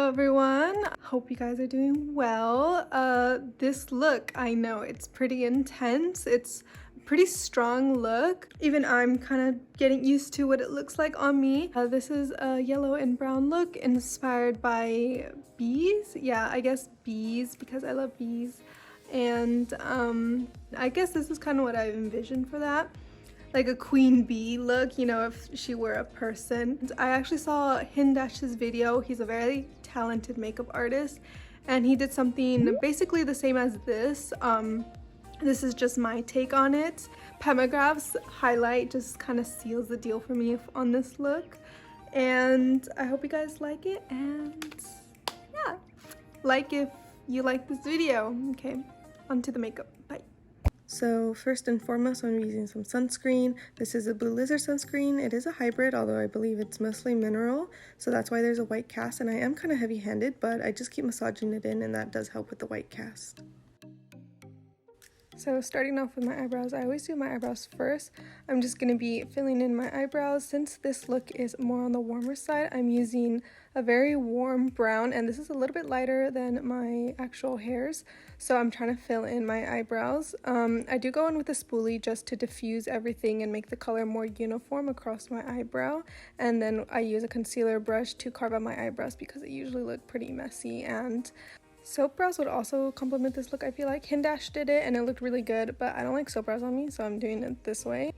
Hello everyone, hope you guys are doing well. This look, I know it's pretty intense. It's a pretty strong look. Even I'm kind of getting used to what it looks like on me. This is a yellow and brown look inspired by bees. Yeah, I guess bees because I love bees. And I guess this is kind of what I've envisioned for that. Like a queen bee look, you know, if she were a person. I actually saw Hindash's video. He's a very talented makeup artist and he did something basically the same as this. This is just my take on it. McGrath's highlight just kind of seals the deal for me on this look, and I hope you guys like it, and yeah, like if you like this video. Okay, onto the makeup. Bye. So first and foremost, I'm using some sunscreen. This is a Blue Lizard sunscreen. It is a hybrid, although I believe it's mostly mineral, so that's why there's a white cast, and I am kind of heavy-handed, but I just keep massaging it in, and that does help with the white cast. So starting off with my eyebrows, I always do my eyebrows first. I'm just going to be filling in my eyebrows. Since this look is more on the warmer side, I'm using a very warm brown, and this is a little bit lighter than my actual hairs, so I'm trying to fill in my eyebrows. I do go in with a spoolie just to diffuse everything and make the color more uniform across my eyebrow, and then I use a concealer brush to carve out my eyebrows because they usually look pretty messy, and soap brows would also complement this look. I feel like Hindash did it and it looked really good, but I don't like soap brows on me, so I'm doing it this way.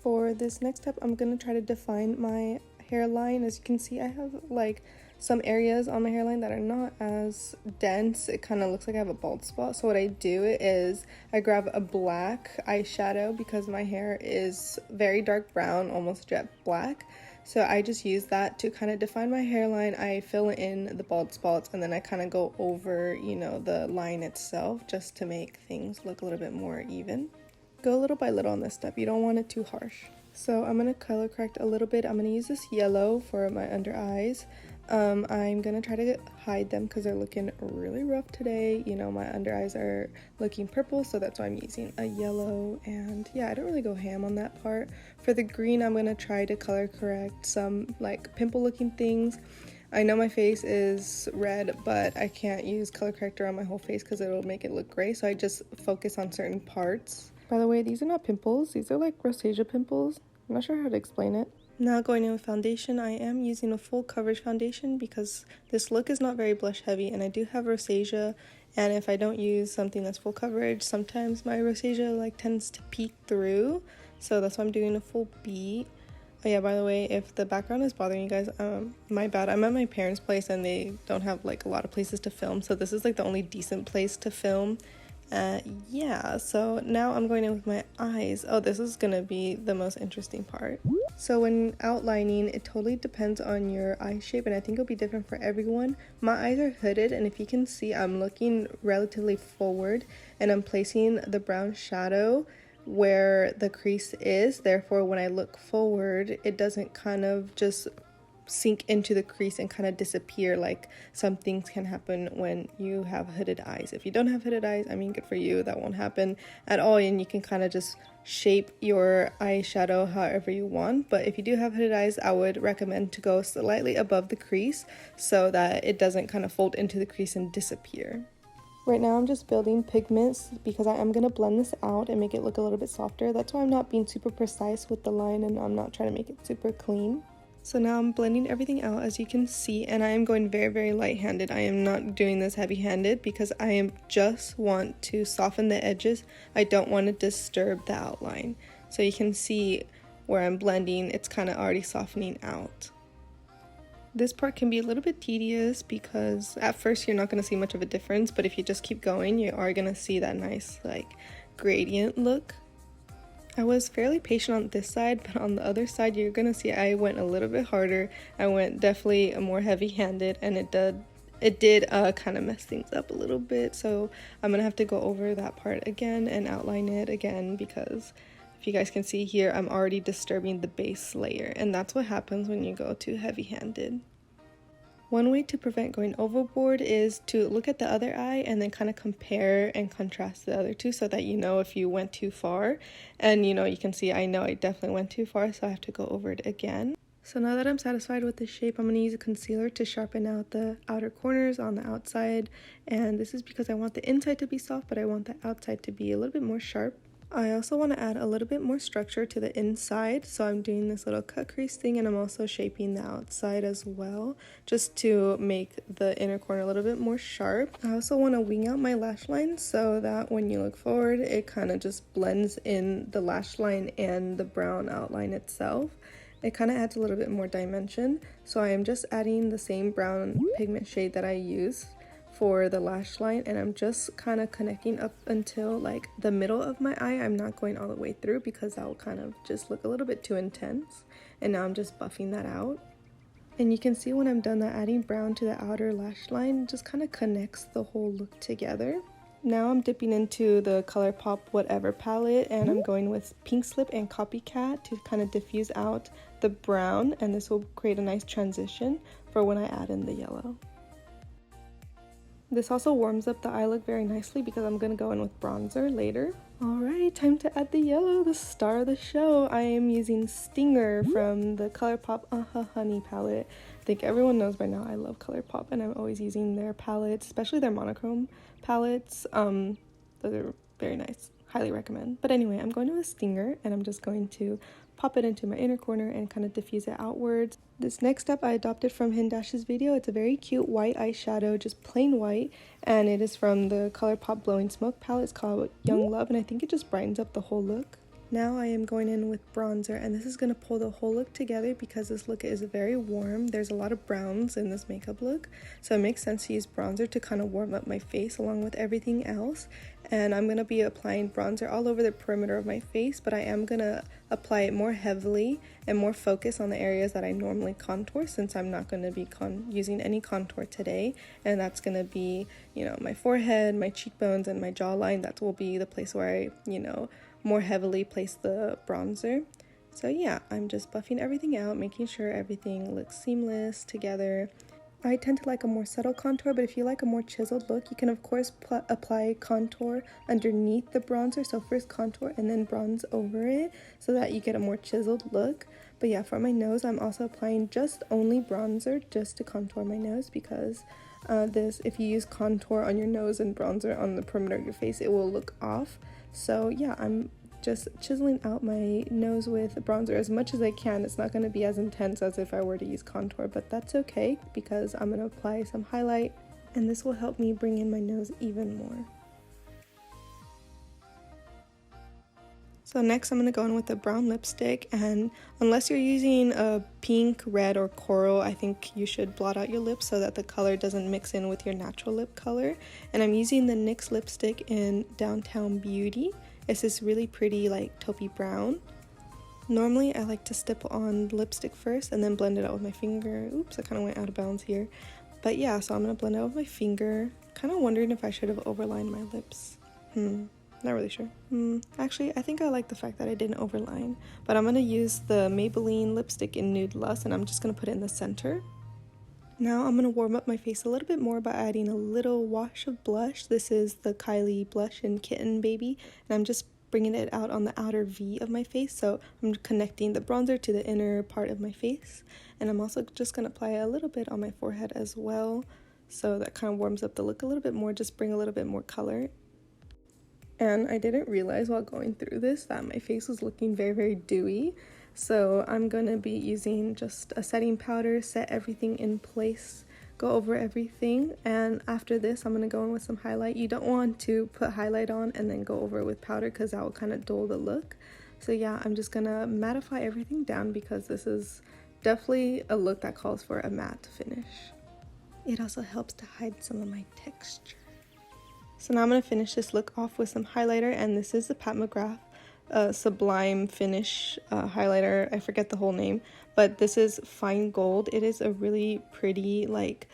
For this next step, I'm going to try to define my hairline. As you can see, I have like some areas on my hairline that are not as dense. It kind of looks like I have a bald spot. So what I do is I grab a black eyeshadow because my hair is very dark brown, almost jet black. So I just use that to kind of define my hairline. I fill in the bald spots and then I kind of go over, you know, the line itself just to make things look a little bit more even. Go little by little on this step. You don't want it too harsh. So I'm going to color correct a little bit. I'm going to use this yellow for my under eyes. I'm going to try to hide them because they're looking really rough today. You know, my under eyes are looking purple, so that's why I'm using a yellow. And yeah, I don't really go ham on that part. For the green, I'm going to try to color correct some like pimple looking things. I know my face is red, but I can't use color corrector on my whole face because it'll make it look gray, so I just focus on certain parts. By the way, these are not pimples. These are like rosacea pimples. I'm not sure how to explain it. Now going in with foundation, I am using a full coverage foundation because this look is not very blush heavy and I do have rosacea, and if I don't use something that's full coverage, sometimes my rosacea like tends to peek through, so that's why I'm doing a full beat. Oh yeah, by the way, if the background is bothering you guys, my bad. I'm at my parents' place and they don't have like a lot of places to film, so this is like the only decent place to film. Yeah, so now I'm going in with my eyes. Oh, this is gonna be the most interesting part. So when outlining, it totally depends on your eye shape, and I think it'll be different for everyone. My eyes are hooded, and if you can see, I'm looking relatively forward, and I'm placing the brown shadow where the crease is. Therefore, when I look forward, it doesn't kind of just sink into the crease and kind of disappear like some things can happen when you have hooded eyes. If you don't have hooded eyes, I mean, good for you, that won't happen at all, and you can kind of just shape your eyeshadow however you want. But if you do have hooded eyes, I would recommend to go slightly above the crease so that it doesn't kind of fold into the crease and disappear. Right now I'm just building pigments because I am going to blend this out and make it look a little bit softer. That's why I'm not being super precise with the line and I'm not trying to make it super clean. So now I'm blending everything out, as you can see, and I am going very, very light-handed. I am not doing this heavy-handed because I just want to soften the edges. I don't want to disturb the outline. So you can see where I'm blending, it's kind of already softening out. This part can be a little bit tedious because at first you're not going to see much of a difference, but if you just keep going, you are going to see that nice like gradient look. I was fairly patient on this side, but on the other side you're gonna see I went a little bit harder. I went definitely more heavy-handed, and it did kind of mess things up a little bit, so I'm gonna have to go over that part again and outline it again because if you guys can see here, I'm already disturbing the base layer, and that's what happens when you go too heavy-handed. One way to prevent going overboard is to look at the other eye and then kind of compare and contrast the other two so that you know if you went too far. And you know, you can see I know I definitely went too far, so I have to go over it again. So now that I'm satisfied with the shape, I'm going to use a concealer to sharpen out the outer corners on the outside. And this is because I want the inside to be soft, but I want the outside to be a little bit more sharp. I also want to add a little bit more structure to the inside, so I'm doing this little cut crease thing, and I'm also shaping the outside as well, just to make the inner corner a little bit more sharp. I also want to wing out my lash line so that when you look forward, it kind of just blends in the lash line and the brown outline itself. It kind of adds a little bit more dimension, so I am just adding the same brown pigment shade that I use for the lash line, and I'm just kind of connecting up until like the middle of my eye. I'm not going all the way through because that will kind of just look a little bit too intense, and now I'm just buffing that out. And you can see when I'm done that adding brown to the outer lash line just kind of connects the whole look together. Now I'm dipping into the Colourpop Whatever palette, and I'm going with Pink Slip and Copycat to kind of diffuse out the brown, and this will create a nice transition for when I add in the yellow. This also warms up the eye look very nicely because I'm going to go in with bronzer later. Alright, time to add the yellow, the star of the show. I am using Stinger from the Colourpop Honey palette. I think everyone knows by now I love Colourpop, and I'm always using their palettes, especially their monochrome palettes. Those are very nice. Highly recommend. But anyway, I'm going to a Stinger, and I'm just going to pop it into my inner corner and kind of diffuse it outwards. This next step I adopted from Hindash's video. It's a very cute white eyeshadow, just plain white, and it is from the Colourpop Blowing Smoke palette. It's called Young Love, and I think it just brightens up the whole look. Now I am going in with bronzer, and this is going to pull the whole look together because this look is very warm. There's a lot of browns in this makeup look, so it makes sense to use bronzer to kind of warm up my face along with everything else. And I'm going to be applying bronzer all over the perimeter of my face, but I am going to apply it more heavily and more focus on the areas that I normally contour, since I'm not going to be using any contour today. And that's going to be, you know, my forehead, my cheekbones, and my jawline. That will be the place where I, you know, more heavily place the bronzer. So yeah, I'm just buffing everything out, making sure everything looks seamless together. I tend to like a more subtle contour, but if you like a more chiseled look, you can of course apply contour underneath the bronzer. So first contour and then bronze over it so that you get a more chiseled look. But yeah, for my nose, I'm also applying just only bronzer just to contour my nose, because if you use contour on your nose and bronzer on the perimeter of your face, it will look off. So yeah, I'm just chiseling out my nose with bronzer as much as I can. It's not going to be as intense as if I were to use contour, but that's okay because I'm going to apply some highlight, and this will help me bring in my nose even more. So next I'm going to go in with a brown lipstick, and unless you're using a pink, red, or coral, I think you should blot out your lips so that the color doesn't mix in with your natural lip color. And I'm using the NYX lipstick in Downtown Beauty. It's this really pretty like taupey brown. Normally I like to stipple on the lipstick first and then blend it out with my finger. Oops, I kind of went out of bounds here. But yeah, so I'm going to blend it out with my finger. Kind of wondering if I should have overlined my lips. Not really sure. Actually, I think I like the fact that I didn't overline. But I'm going to use the Maybelline lipstick in Nude Lust, and I'm just going to put it in the center. Now I'm going to warm up my face a little bit more by adding a little wash of blush. This is the Kylie blush in Kitten Baby, and I'm just bringing it out on the outer V of my face. So I'm connecting the bronzer to the inner part of my face. And I'm also just going to apply a little bit on my forehead as well. So that kind of warms up the look a little bit more, just bring a little bit more color. And I didn't realize while going through this that my face was looking very, very dewy. So I'm going to be using just a setting powder, set everything in place, go over everything. And after this, I'm going to go in with some highlight. You don't want to put highlight on and then go over with powder because that will kind of dull the look. So yeah, I'm just going to mattify everything down because this is definitely a look that calls for a matte finish. It also helps to hide some of my texture. So now I'm going to finish this look off with some highlighter, and this is the Pat McGrath Sublime Finish highlighter. I forget the whole name, but this is fine gold. It is a really pretty like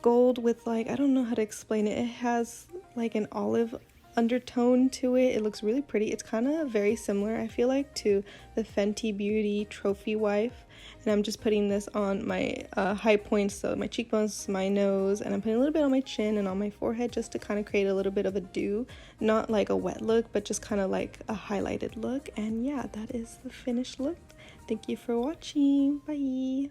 gold with like, I don't know how to explain it. It has like an olive undertone to it. It looks really pretty. It's kind of very similar, I feel like, to the Fenty Beauty Trophy Wife. And I'm just putting this on my high points, so my cheekbones, my nose, and I'm putting a little bit on my chin and on my forehead just to kind of create a little bit of a dew. Not like a wet look, but just kind of like a highlighted look. And yeah, that is the finished look. Thank you for watching. Bye.